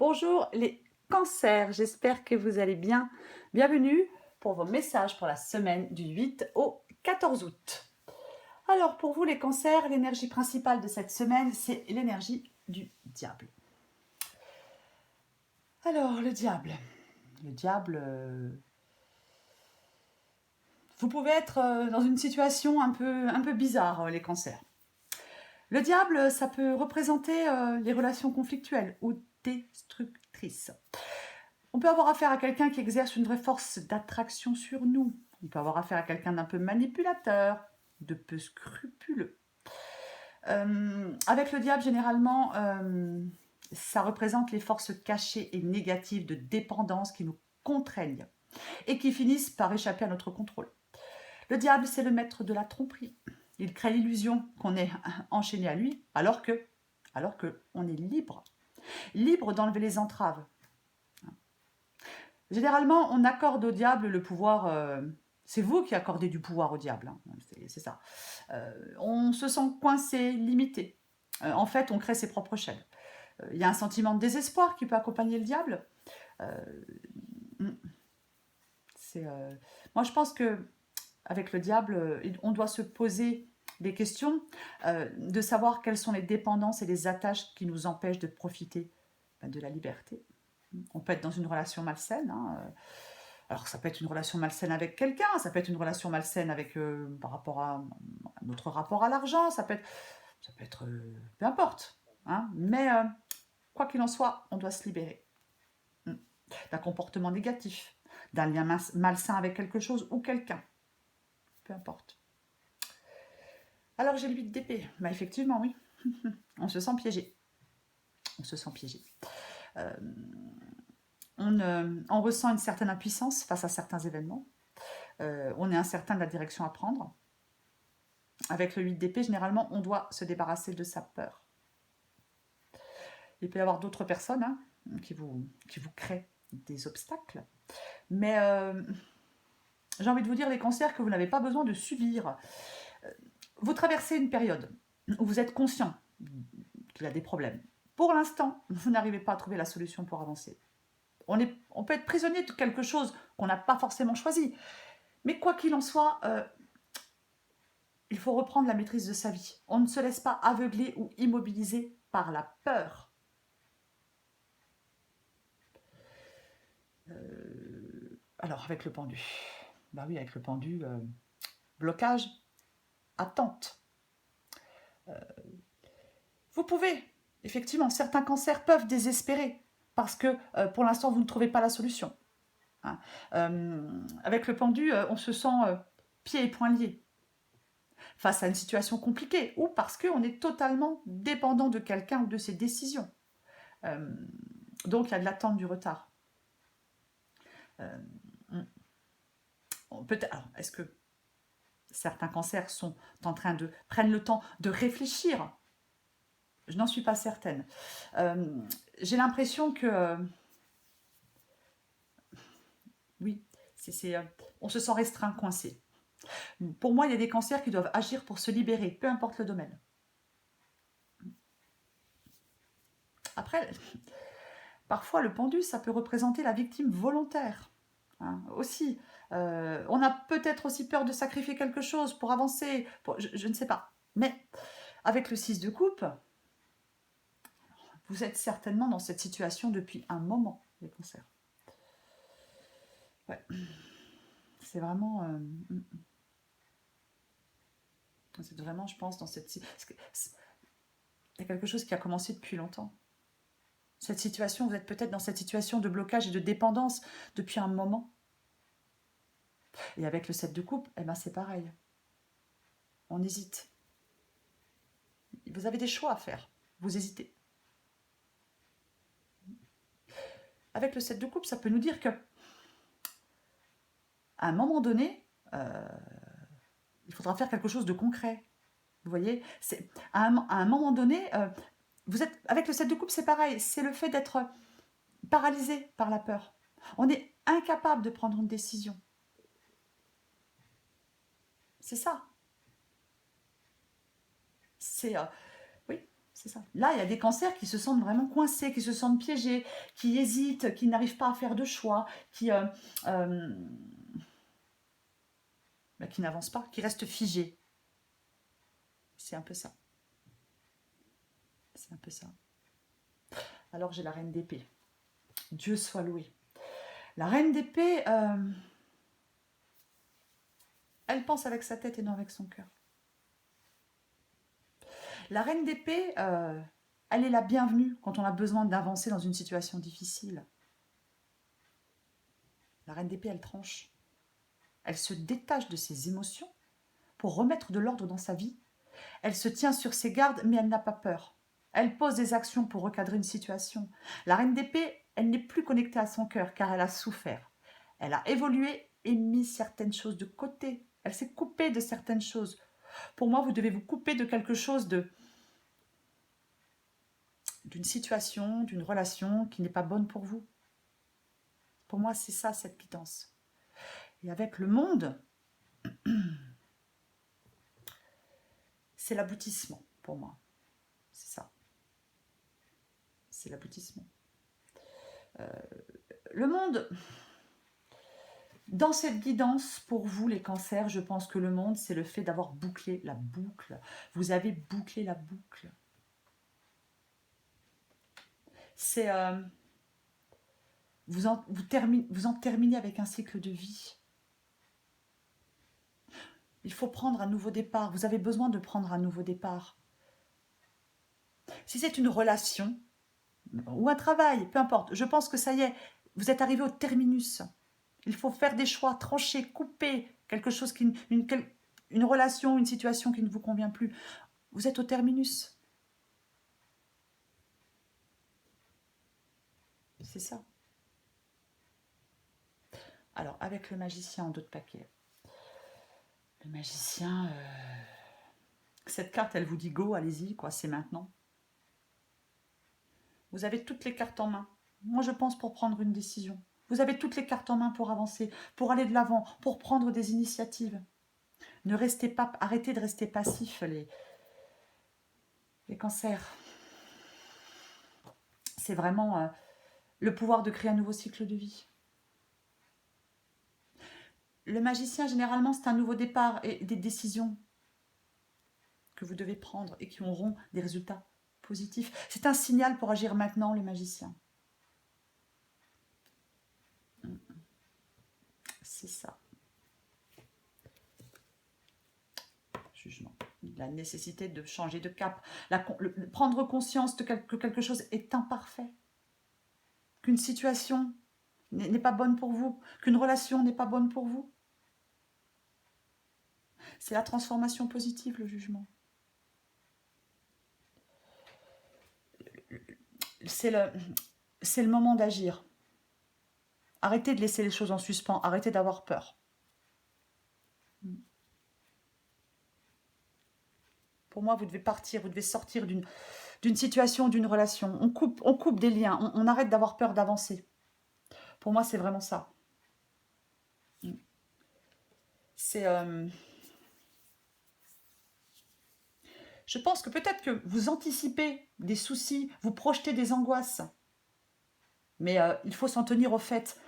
Bonjour les cancers, j'espère que vous allez bien. Bienvenue pour vos messages pour la semaine du 8 au 14 août. Alors pour vous les cancers, l'énergie principale de cette semaine, c'est l'énergie du diable. Alors le diable, vous pouvez être dans une situation un peu bizarre, les cancers. Le diable, ça peut représenter les relations conflictuelles ou destructrices. On peut avoir affaire à quelqu'un qui exerce une vraie force d'attraction sur nous. On peut avoir affaire à quelqu'un d'un peu manipulateur, de peu scrupuleux. Avec le diable, généralement, ça représente les forces cachées et négatives de dépendance qui nous contraignent et qui finissent par échapper à notre contrôle. Le diable, c'est le maître de la tromperie. Il crée l'illusion qu'on est enchaîné à lui, alors que on est libre. Libre d'enlever les entraves. Généralement, on accorde au diable le pouvoir. C'est vous qui accordez du pouvoir au diable, hein, c'est ça. On se sent coincé, limité. En fait, on crée ses propres chaînes. Il y a un sentiment de désespoir qui peut accompagner le diable. Euh, mm, c'est, moi, je pense que avec le diable, on doit se poser des questions, de savoir quelles sont les dépendances et les attaches qui nous empêchent de profiter de la liberté. On peut être dans une relation malsaine. Hein, alors ça peut être une relation malsaine avec quelqu'un, ça peut être une relation malsaine avec par rapport à notre rapport à l'argent, ça peut être peu importe. Hein, mais quoi qu'il en soit, on doit se libérer d'un comportement négatif, d'un lien malsain avec quelque chose ou quelqu'un, peu importe. Alors j'ai le 8 d'épée, bah effectivement oui, on se sent piégé, on se sent piégé. Euh, on ressent une certaine impuissance face à certains événements. On est incertain de la direction à prendre. Avec le 8 d'épée, généralement, on doit se débarrasser de sa peur. Il peut y avoir d'autres personnes qui vous créent des obstacles. Mais j'ai envie de vous dire, les cancers, que vous n'avez pas besoin de subir. Vous traversez une période où vous êtes conscient qu'il y a des problèmes. Pour l'instant, vous n'arrivez pas à trouver la solution pour avancer. On peut être prisonnier de quelque chose qu'on n'a pas forcément choisi. Mais quoi qu'il en soit, il faut reprendre la maîtrise de sa vie. On ne se laisse pas aveugler ou immobiliser par la peur. Alors, avec le pendu. Bah oui, avec le pendu, blocage, attente. Vous pouvez, effectivement, certains cancers peuvent désespérer parce que pour l'instant, vous ne trouvez pas la solution. Hein. Avec le pendu, on se sent pieds et poings liés face à une situation compliquée ou parce qu'on est totalement dépendant de quelqu'un ou de ses décisions. Euh, donc, il y a de l'attente, du retard. Euh, alors, est-ce que certains cancers prennent le temps de réfléchir? Je n'en suis pas certaine. J'ai l'impression que oui, on se sent restreint, coincé. Pour moi, il y a des cancers qui doivent agir pour se libérer, peu importe le domaine. Après, parfois, le pendu, ça peut représenter la victime volontaire. Hein, aussi. On a peut-être aussi peur de sacrifier quelque chose pour avancer. Je ne sais pas. Mais avec le 6 de coupe, vous êtes certainement dans cette situation depuis un moment, les cancers. Ouais. C'est vraiment... c'est vraiment, je pense, dans cette... Il y a quelque chose qui a commencé depuis longtemps. Cette situation, vous êtes peut-être dans cette situation de blocage et de dépendance depuis un moment. Et avec le 7 de coupe, eh ben c'est pareil. On hésite. Vous avez des choix à faire. Vous hésitez. Avec le 7 de coupe, ça peut nous dire que à un moment donné, il faudra faire quelque chose de concret. Vous voyez, à un moment donné, vous êtes avec le 7 de coupe, c'est pareil. C'est le fait d'être paralysé par la peur. On est incapable de prendre une décision. C'est ça. C'est oui, C'est ça. Là, il y a des cancers qui se sentent vraiment coincés, qui se sentent piégés, qui hésitent, qui n'arrivent pas à faire de choix, euh, qui n'avancent pas, qui restent figés. C'est un peu ça. C'est un peu ça. Alors j'ai la reine d'épée. Dieu soit loué. La reine d'épée, elle pense avec sa tête et non avec son cœur. La reine d'épée, elle est la bienvenue quand on a besoin d'avancer dans une situation difficile. La reine d'épée, elle tranche. Elle se détache de ses émotions pour remettre de l'ordre dans sa vie. Elle se tient sur ses gardes, mais elle n'a pas peur. Elle pose des actions pour recadrer une situation. La reine d'épée, elle n'est plus connectée à son cœur car elle a souffert. Elle a évolué et mis certaines choses de côté. Elle s'est coupée de certaines choses. Pour moi, vous devez vous couper de quelque chose d'une situation, d'une relation qui n'est pas bonne pour vous. Pour moi, c'est ça, cette quittance. Et avec le monde, c'est l'aboutissement pour moi. C'est ça. C'est l'aboutissement. Le monde, dans cette guidance, pour vous les cancers, je pense que le monde, c'est le fait d'avoir bouclé la boucle. Vous avez bouclé la boucle. C'est... vous en terminez avec un cycle de vie. Il faut prendre un nouveau départ. Vous avez besoin de prendre un nouveau départ. Si c'est une relation ou un travail, peu importe, je pense que ça y est, vous êtes arrivé au terminus. Il faut faire des choix, trancher, couper quelque chose, une relation, une situation qui ne vous convient plus. Vous êtes au terminus. C'est ça. Alors, avec le magicien en dos de papier. Le magicien, cette carte, elle vous dit go, allez-y, quoi, c'est maintenant. Vous avez toutes les cartes en main. Moi, je pense pour prendre une décision. Vous avez toutes les cartes en main pour avancer, pour aller de l'avant, pour prendre des initiatives. Ne restez pas, arrêtez de rester passifs, les cancers. C'est vraiment le pouvoir de créer un nouveau cycle de vie. Le magicien, généralement, c'est un nouveau départ et des décisions que vous devez prendre et qui auront des résultats positifs. C'est un signal pour agir maintenant, le magicien. C'est ça. Jugement. La nécessité de changer de cap. Prendre conscience que quelque chose est imparfait. Qu'une situation n'est pas bonne pour vous. Qu'une relation n'est pas bonne pour vous. C'est la transformation positive, le jugement. C'est le moment d'agir. Arrêtez de laisser les choses en suspens. Arrêtez d'avoir peur. Pour moi, vous devez partir, vous devez sortir d'une situation, d'une relation. On coupe des liens, on arrête d'avoir peur d'avancer. Pour moi, c'est vraiment ça. C'est... Je pense que peut-être que vous anticipez des soucis, vous projetez des angoisses. Mais il faut s'en tenir au fait.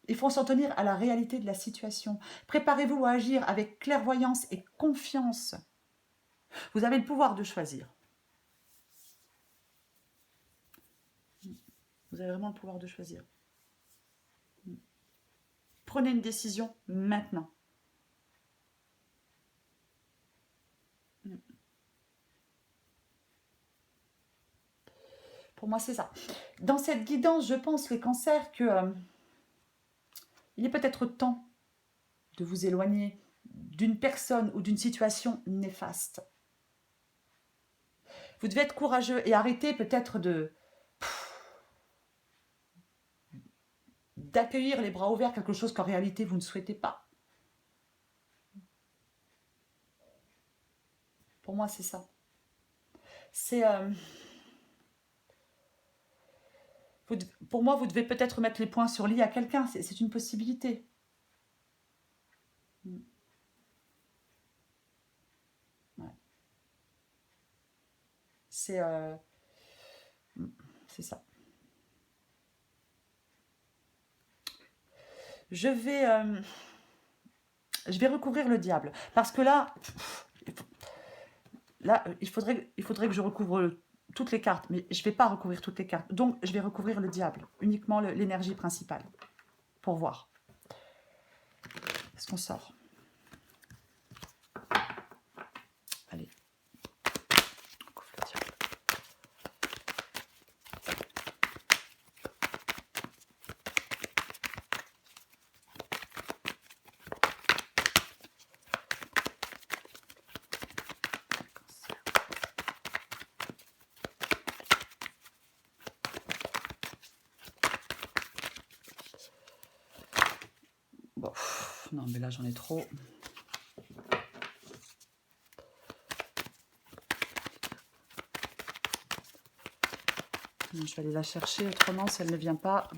Il faut s'en tenir à la réalité de la situation. Préparez-vous à agir avec clairvoyance et confiance. Vous avez le pouvoir de choisir. Vous avez vraiment le pouvoir de choisir. Prenez une décision maintenant. Pour moi, c'est ça. Dans cette guidance, je pense, les cancers, que il est peut-être temps de vous éloigner d'une personne ou d'une situation néfaste. Vous devez être courageux et arrêter peut-être d'accueillir les bras ouverts quelque chose qu'en réalité vous ne souhaitez pas. Pour moi, c'est ça. C'est... pour moi, vous devez peut-être mettre les points sur l'i à quelqu'un. C'est une possibilité. c'est ça. Je vais recouvrir le diable. Parce que là, il faudrait que je recouvre toutes les cartes. Mais je ne vais pas recouvrir toutes les cartes. Donc, je vais recouvrir le diable. Uniquement l'énergie principale. Pour voir. Est-ce qu'on sort? Allez. On couvre le diable. Bon, non, mais là, j'en ai trop. Je vais aller la chercher, autrement, si elle ne vient pas...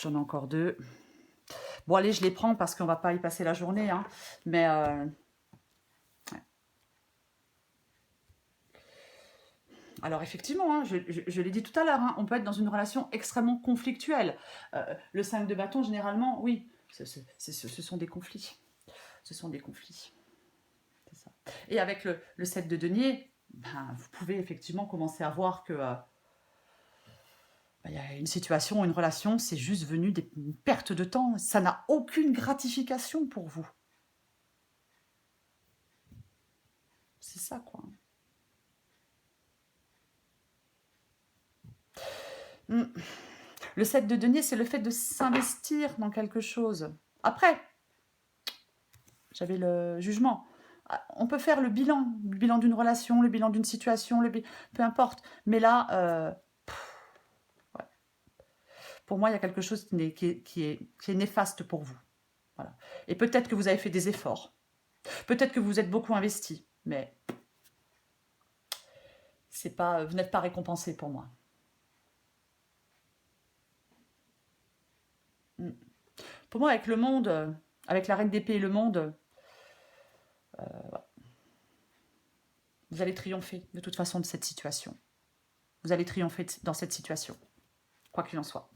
J'en ai encore 2. Bon, allez, je les prends parce qu'on ne va pas y passer la journée. Hein. Mais... ouais. Alors, effectivement, hein, je l'ai dit tout à l'heure, hein, on peut être dans une relation extrêmement conflictuelle. Le 5 de bâton, généralement, oui, ce sont des conflits. Ce sont des conflits. C'est ça. Et avec le 7 de denier, ben, vous pouvez effectivement commencer à voir que... il y a une situation, une relation, c'est juste venu une perte de temps. Ça n'a aucune gratification pour vous. C'est ça, quoi. Le 7 de denier, c'est le fait de s'investir dans quelque chose. Après, j'avais le jugement. On peut faire le bilan d'une relation, le bilan d'une situation, peu importe. Mais là, ouais. Pour moi, il y a quelque chose qui est néfaste pour vous. Voilà. Et peut-être que vous avez fait des efforts. Peut-être que vous êtes beaucoup investi. Mais vous n'êtes pas récompensé pour moi. Pour moi, avec le monde, avec la reine d'épée et le monde, vous allez triompher de toute façon de cette situation. Vous allez triompher dans cette situation, quoi qu'il en soit.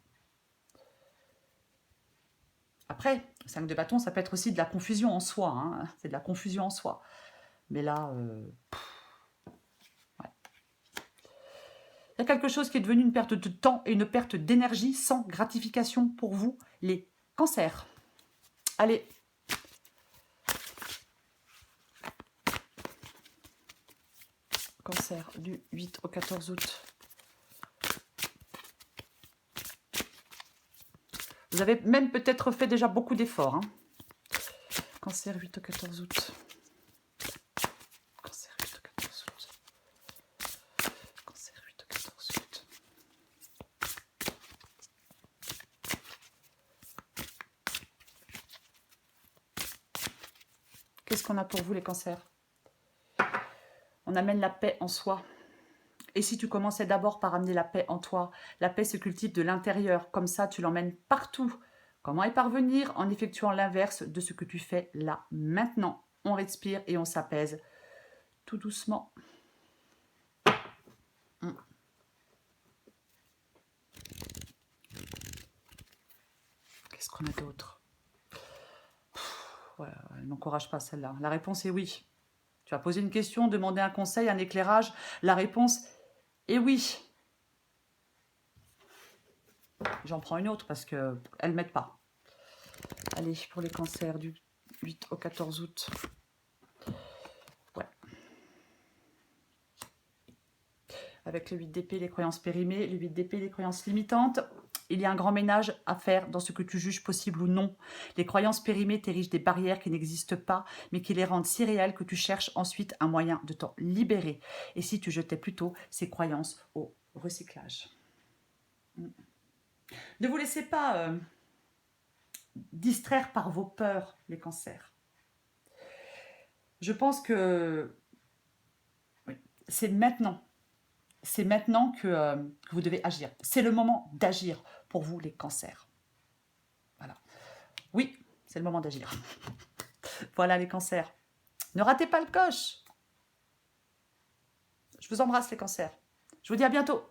Après, 5 de bâton, ça peut être aussi de la confusion en soi. Hein. C'est de la confusion en soi. Mais là, ouais. Il y a quelque chose qui est devenu une perte de temps et une perte d'énergie sans gratification pour vous, les cancers. Allez. Cancer du 8 au 14 août. Vous avez même peut-être fait déjà beaucoup d'efforts. Hein. Cancer 8 au 14 août. Cancer 8 au 14 août. Cancer 8 au 14 août. Qu'est-ce qu'on a pour vous les cancers? On amène la paix en soi. Et si tu commençais d'abord par amener la paix en toi, la paix se cultive de l'intérieur, comme ça tu l'emmènes partout. Comment y parvenir? En effectuant l'inverse de ce que tu fais là, maintenant. On respire et on s'apaise tout doucement. Qu'est-ce qu'on a d'autre? Ouais, elle ne m'encourage pas celle-là. La réponse est oui. Tu vas poser une question, demander un conseil, un éclairage. La réponse est oui. J'en prends une autre parce qu'elle ne m'aide pas. Allez, pour les cancers du 8 au 14 août. Ouais. Avec le 8 d'épée, les croyances périmées, le 8 d'épée, les croyances limitantes. Il y a un grand ménage à faire dans ce que tu juges possible ou non. Les croyances périmées t'érigent des barrières qui n'existent pas, mais qui les rendent si réelles que tu cherches ensuite un moyen de t'en libérer. Et si tu jetais plutôt ces croyances au recyclage. Ne vous laissez pas distraire par vos peurs, les cancers. Je pense que oui, c'est maintenant. C'est maintenant que vous devez agir. C'est le moment d'agir pour vous, les cancers. Voilà. Oui, c'est le moment d'agir. Voilà, les cancers. Ne ratez pas le coche. Je vous embrasse les cancers. Je vous dis à bientôt.